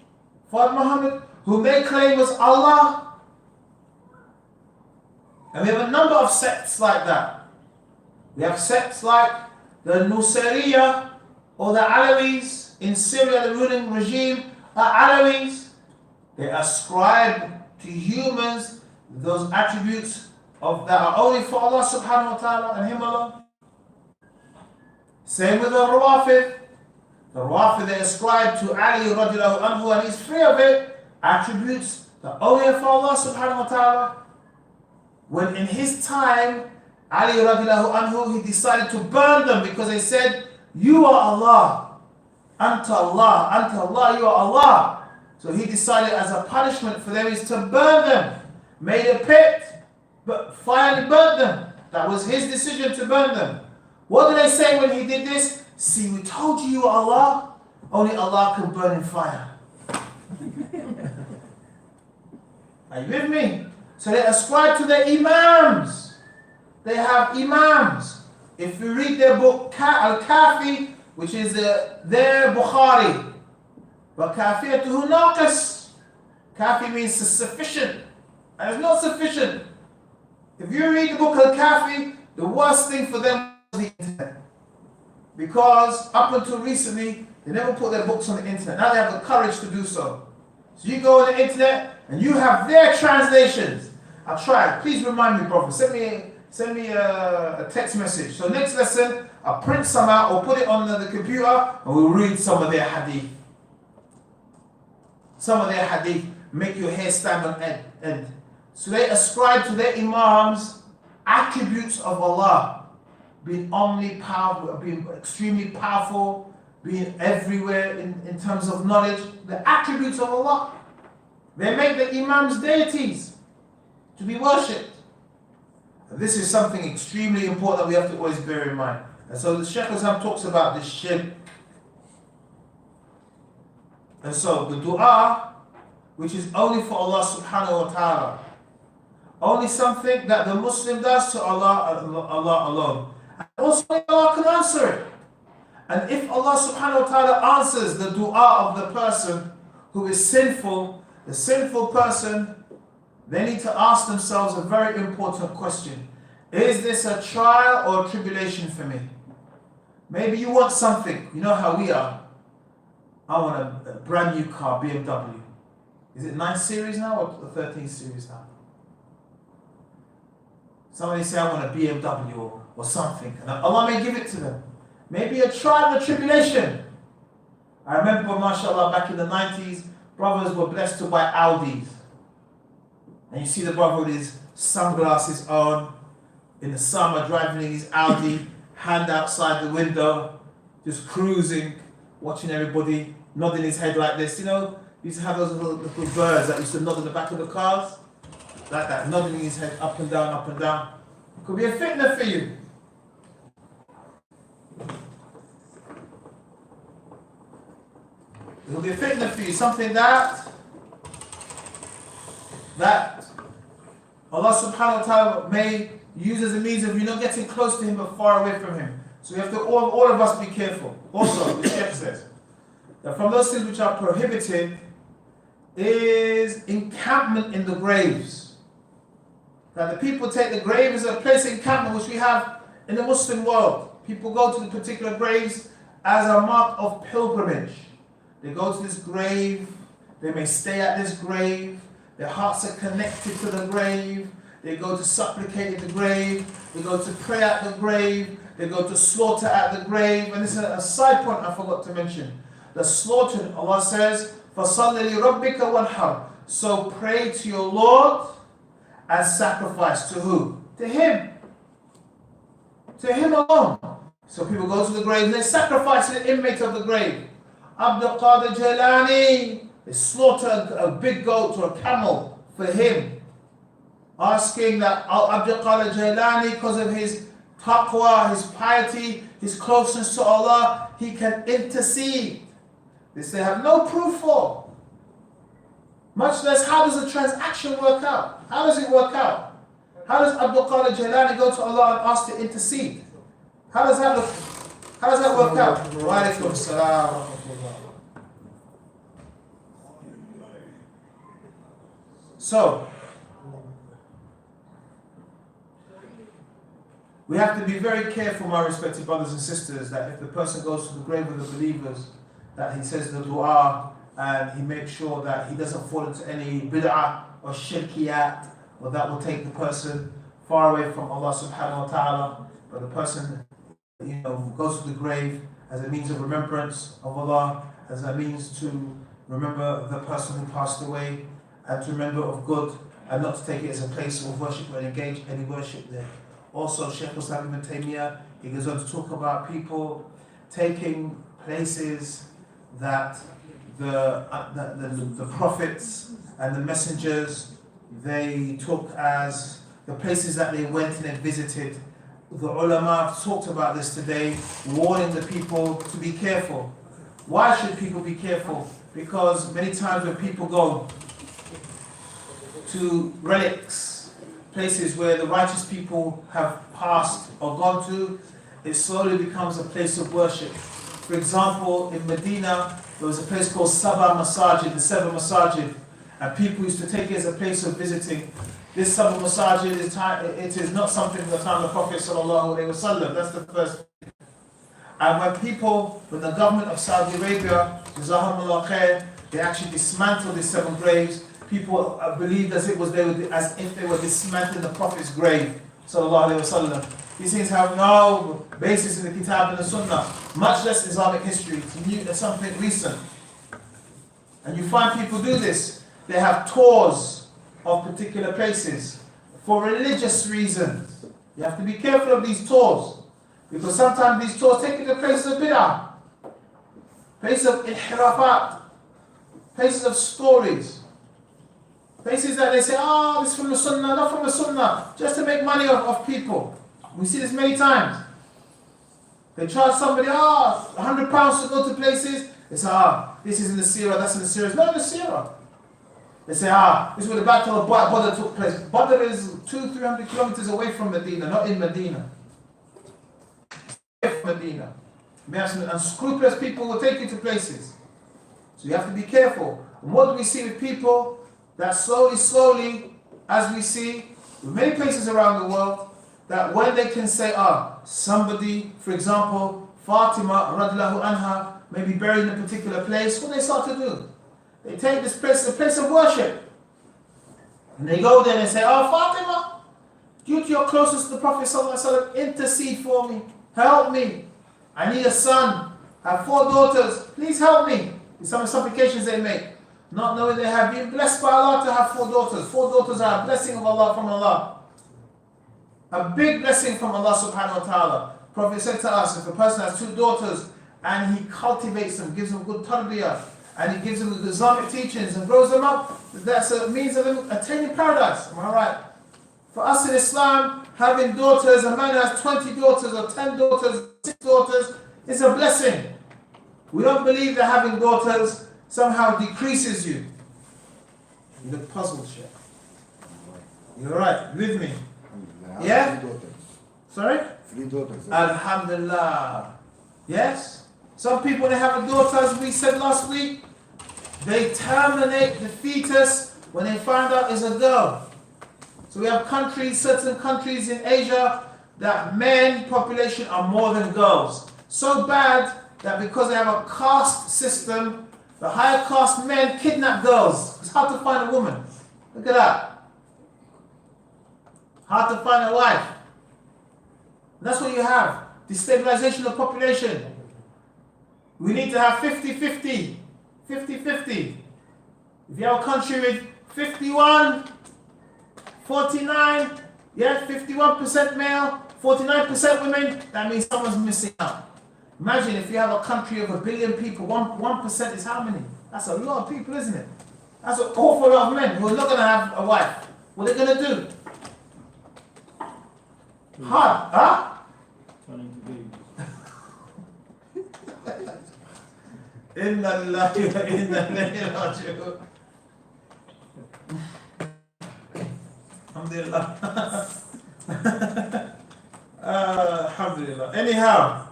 Father Muhammad, whom they claim was Allah. And we have a number of sects like that. We have sects like the Nusayriya or the Alawis in Syria, the ruling regime are Alawis. They ascribe to humans those attributes that are only for Allah subhanahu wa ta'ala and Him alone. Same with the Rawafid. The Rawafid, they ascribe to Ali radiallahu anhu, and he's free of it, attributes that only for Allah subhanahu wa ta'ala. When in his time, Ali radiallahu anhu, he decided to burn them because they said, you are Allah. Anta Allah, you are Allah. So he decided as a punishment for them is to burn them. Made a pit, but finally burnt them. That was his decision to burn them. What did they say when he did this? See, we told you are Allah. Only Allah can burn in fire. Are you with me? So they ascribe to their imams. They have imams. If you read their book Al-Kafi, which is their Bukhari, but kafiyatuhu naqis. Kafi means sufficient. And it's not sufficient. If you read the book Al-Kafi, the worst thing for them was the internet. Because up until recently, they never put their books on the internet. Now they have the courage to do so. So you go on the internet and you have their translations. I tried. Please remind me, brother. Send me a text message. So next lesson, I'll print some out or put it on the computer and we'll read some of their hadith. Some of their hadith make your hair stand on end. So they ascribe to their imams attributes of Allah, being omnipowerful, being extremely powerful, being everywhere in terms of knowledge, the attributes of Allah. They make the imams deities to be worshipped. And this is something extremely important that we have to always bear in mind. And so the Shaykh Azam talks about this shirk. And so the dua, which is only for Allah subhanahu wa ta'ala, only something that the Muslim does to Allah alone. And also Allah can answer it. And if Allah subhanahu wa ta'ala answers the dua of the person who is sinful, the sinful person, they need to ask themselves a very important question. Is this a trial or a tribulation for me? Maybe you want something. You know how we are. I want a brand new car, BMW. Is it 9 Series now or 13 Series now? Somebody say, I want a BMW or something. And Allah may give it to them. Maybe a trial or tribulation. I remember, mashallah, back in the 90s, brothers were blessed to buy Audis. And you see the brother with his sunglasses on, in the summer, driving in his Audi, hand outside the window, just cruising, watching everybody, nodding his head like this. You know, he used to have those little birds that used to nod in the back of the cars. Like that, nodding his head up and down, up and down. Could be a fitna for you. It will be a fitna for you, something that Allah subhanahu wa ta'ala may use as a means of you not getting close to Him but far away from Him. So we have to, all of us, be careful. Also, the Sheikh says that from those things which are prohibited is encampment in the graves. That the people take the grave as a place of encampment, which we have in the Muslim world. People go to the particular graves as a mark of pilgrimage. They go to this grave, they may stay at this grave, their hearts are connected to the grave, they go to supplicate at the grave, they go to pray at the grave, they go to slaughter at the grave. And this is a side point I forgot to mention. The slaughter, Allah says, فَصَلِّ لِرَبِّكَ وَانْحَرْ. So pray to your Lord and sacrifice to who? To Him. To Him alone. So people go to the grave and they sacrifice to the inmate of the grave. Abdul Qadir Jilani, they slaughter a big goat or a camel for him, asking that Abdul Qadir Jilani, because of his taqwa, his piety, his closeness to Allah, he can intercede. This they have no proof for. Much less, how does the transaction work out? How does it work out? How does Abdul Qadir Jilani go to Allah and ask to intercede? How does that look? How does that work out? Wa alaikum assalam. So, we have to be very careful, my respected brothers and sisters, that if the person goes to the grave of the believers, that he says the dua and he makes sure that he doesn't fall into any bid'ah or shirkiyat, or that will take the person far away from Allah subhanahu wa ta'ala. But the person, goes to the grave as a means of remembrance of Allah, as a means to remember the person who passed away, and to remember of good, and not to take it as a place of worship or engage any worship there. Also, Shaykh Islam ibn Taymiyyah, he goes on to talk about people taking places that the prophets and the messengers, they took as the places that they went and they visited. The ulama have talked about this today, warning the people to be careful. Why should people be careful? Because many times when people go to relics, places where the righteous people have passed or gone to, it slowly becomes a place of worship. For example, in Medina, there was a place called Saba Masajid, the 7 Masajid, and people used to take it as a place of visiting. this Sabu Masajid it is not something from the time of the Prophet sallallahu alaihi wasallam. That's the first. And when the government of Saudi Arabia, Jazakumullah khair, they actually dismantled the 7 graves, people believed as if they were dismantling the Prophet's grave, sallallahu alaihi wasallam. These things have no basis in the Kitab and the Sunnah, much less Islamic history. It's something recent. And you find people do this. They have tours of particular places for religious reasons. You have to be careful of these tours, because sometimes these tours take you to places of bid'ah, places of inhirafat, places of stories, places that they say, this is from the Sunnah, not from the Sunnah, just to make money of people. We see this many times. They charge somebody, £100 to go to places. They say, this is in the Seerah, that's in the Seerah. It's not in the Seerah. They say, this is where the battle of Badr took place. Badr is 200-300 kilometers away from Medina, not in Medina. Away from Medina. Some unscrupulous people will take you to places. So you have to be careful. And what do we see with people? That slowly, as we see with many places around the world, that when they can say, somebody, for example, Fatima radiallahu anha, may be buried in a particular place, what do they start to do? They take this place, a place of worship, and they go there and say, Fatima, due to your closeness to the Prophet sallallahu alaihi wasallam, intercede for me, help me. I need a son, I have 4 daughters, please help me. These some supplications they make, not knowing they have been blessed by Allah to have 4 daughters. 4 daughters are a blessing of Allah from Allah. A big blessing from Allah subhanahu wa ta'ala. Prophet said to us, if a person has 2 daughters and he cultivates them, gives them good tarbiyah, and he gives them the Islamic teachings and grows them up, that's a means of them attaining paradise. Am I right? For us in Islam, having daughters, a man who has 20 daughters or 10 daughters, 6 daughters, is a blessing. We don't believe that having daughters somehow decreases you. You look puzzled, Sheikh. You're right, with me. Yeah? 3 daughters. Sorry? 3 daughters. Alhamdulillah. Yes? Some people, they have a daughter, as we said last week, they terminate the fetus when they find out it's a girl. So we have countries, certain countries in Asia, that men population are more than girls. So bad that because they have a caste system, the higher caste men kidnap girls. It's hard to find a woman. Look at that. Hard to find a wife. And that's what you have. Destabilization of population. We need to have 50-50. 50-50. If you have a country with 51, 49, 51% male, 49% women, that means someone's missing out. Imagine if you have a country of 1 billion people, 1% is how many? That's a lot of people, isn't it? That's an awful lot of men who are not going to have a wife. What are they going to do? Hard, huh? Turning to babies. Inna lillahi wa inna ilayhi raji'un. Alhamdulillah. Alhamdulillah. Anyhow,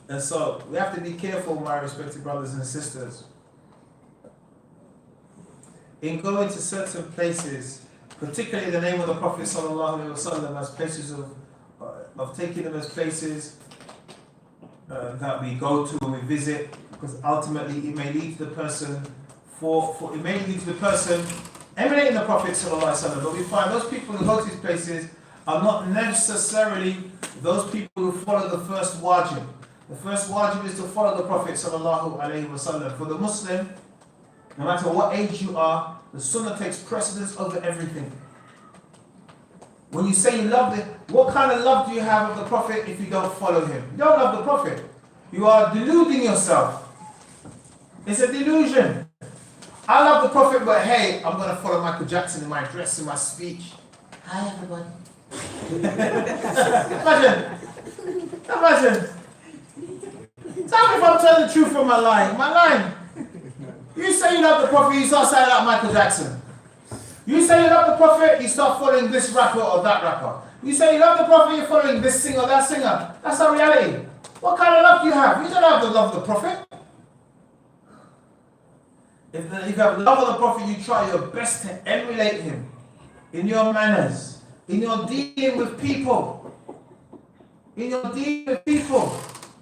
and so we have to be careful, my respected brothers and sisters, in going to certain places, particularly the name of the Prophet sallallahu alaihi wasallam, as places of taking them as places that we go to and we visit, because ultimately it may lead to the person emulating the Prophet sallallahu alaihi wasallam. But we find those people who go to these places are not necessarily those people who follow the first wajib. The first wajib is to follow the Prophet sallallahu alaihi wasallam. For the Muslim, no matter what age you are, the Sunnah takes precedence over everything. When you say you love it, what kind of love do you have of the Prophet if you don't follow him? You don't love the Prophet. You are deluding yourself. It's a delusion. I love the Prophet, but hey, I'm going to follow Michael Jackson in my dress, in my speech. Hi, everybody. Imagine. Tell me if I'm telling the truth from my lying. Am I lying? You say you love the Prophet, you start saying like Michael Jackson. You say you love the Prophet, you start following this rapper or that rapper. You say you love the Prophet, you're following this singer or that singer. That's not reality. What kind of love do you have? You don't have the love of the Prophet. If you have the love of the Prophet, you try your best to emulate him. in your manners, in your dealing with people. In your dealing with people.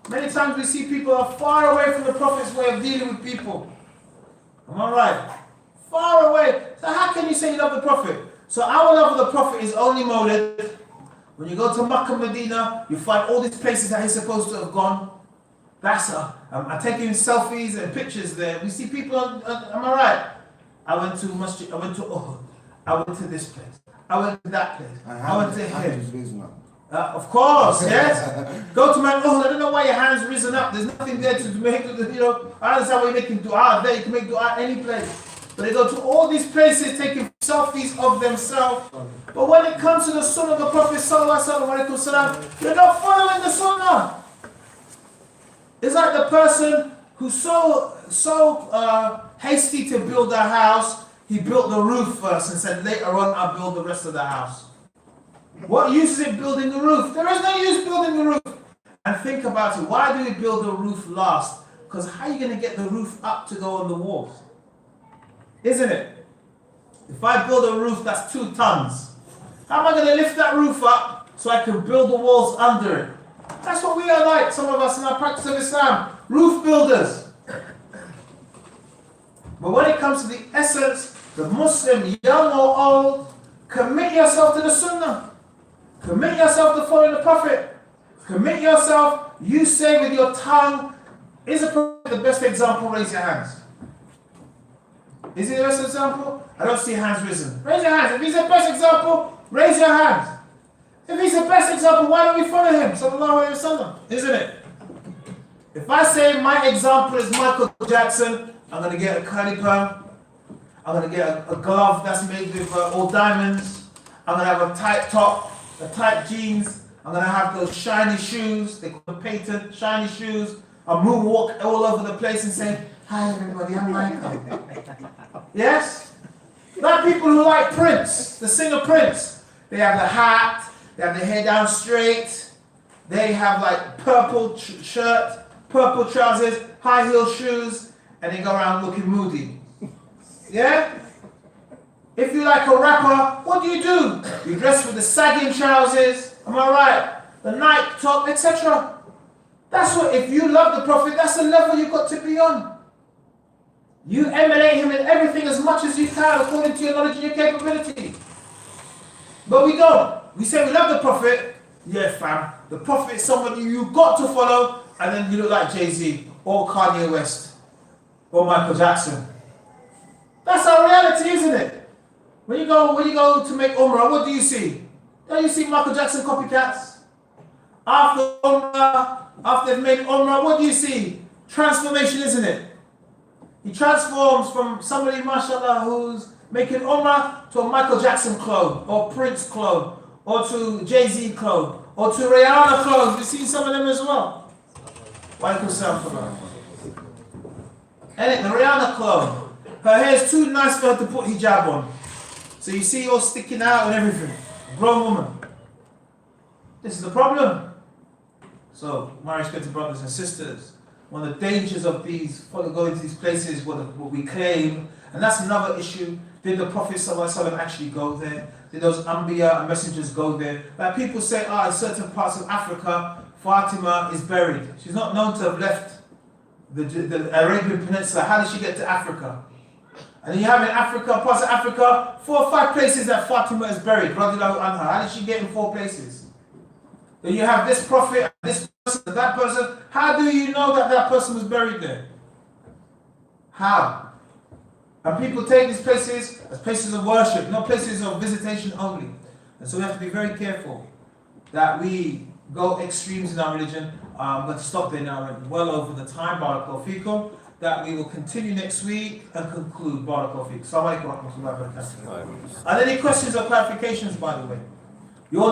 Many times we see people are far away from the Prophet's way of dealing with people. Am I right? Far away. So how can you say you love the Prophet? So our love of the Prophet is only Mawlid. When you go to Makkah, Medina, you find all these places that he's supposed to have gone. That's I'm taking selfies and pictures there. We see people am I right? I went to Masjid, I went to Uhud, I went to this place, I went to that place, I went to here. Of course, yes. Go to Mount Uhud. I don't know why your hands risen up. There's nothing there to make, I understand why you're making dua there. You can make dua any place. But they go to all these places taking selfies of themselves. But when it comes to the sunnah of the Prophet ﷺ, you're not following the sunnah. It's like the person who's so hasty to build a house, he built the roof first and said, later on I'll build the rest of the house. What use is it building the roof? There is no use building the roof. And think about it. Why do we build the roof last? Because how are you going to get the roof up to go on the walls? Isn't it? If I build a roof that's 2 tons, how am I going to lift that roof up so I can build the walls under it? That's what we are like, some of us in our practice of Islam. Roof builders. But when it comes to the essence, the Muslim, young or old, commit yourself to the Sunnah. Commit yourself to following the Prophet. Commit yourself. You say with your tongue, is the Prophet the best example? Raise your hands. Is he the best example? I don't see hands risen. Raise your hands. If he's the best example, raise your hands. If he's the best example, why don't we follow him? Sallallahu Alaihi Wasallam. Isn't it? If I say my example is Michael Jackson, I'm going to get a curly perm. I'm going to get a glove that's made with all diamonds. I'm going to have a tight top, a tight jeans. I'm going to have those shiny shoes. They call them patent shiny shoes. I'll moonwalk all over the place and say, hi everybody, I'm Michael. Yes? Like people who like Prince, the singer Prince. They have the hat, they have their hair down straight. They have like purple shirt, purple trousers, high heel shoes, and they go around looking moody. Yeah? If you like a rapper, what do? You dress with the sagging trousers, am I right? The Nike top, etc. That's what, if you love the Prophet, that's the level you've got to be on. You emulate him in everything as much as you can according to your knowledge and your capability. But we don't. We say we love the Prophet. Yeah, fam. The Prophet is somebody you've got to follow, and then you look like Jay-Z or Kanye West or Michael Jackson. That's our reality, isn't it? When you go to make Umrah, what do you see? Don't you see Michael Jackson copycats? After Umrah, after they've made Umrah, what do you see? Transformation, isn't it? He transforms from somebody, mashallah, who's making Umrah to a Michael Jackson clone, or Prince clone, or to Jay-Z clone, or to Rihanna clone. We've seen some of them as well. Walaikum salam for that. And the Rihanna clone. Her hair's too nice for her to put hijab on. So you see all sticking out and everything. Grown woman. This is the problem. So, my respected brothers and sisters, one of the dangers of going to these places, what we claim, and that's another issue. Did the Prophet ﷺ actually go there? Did those Anbiya and messengers go there? Like people say, in certain parts of Africa, Fatima is buried. She's not known to have left the Arabian Peninsula. How did she get to Africa? And then you have in Africa, parts of Africa, 4 or 5 places that Fatima is buried. Radiallahu anha. How did she get in 4 places? Then you have this prophet, this person, that person. How do you know that person was buried there? How? And people take these places as places of worship, not places of visitation only. And so we have to be very careful that we go extremes in our religion. I'm going to stop there now. We're well over the time. Barakallahu feekum. That we will continue next week and conclude. Barakallahu feekum. Assalamu alaikum wa rahmatullahi wa barakatuh. Are there any questions or clarifications, by the way? You all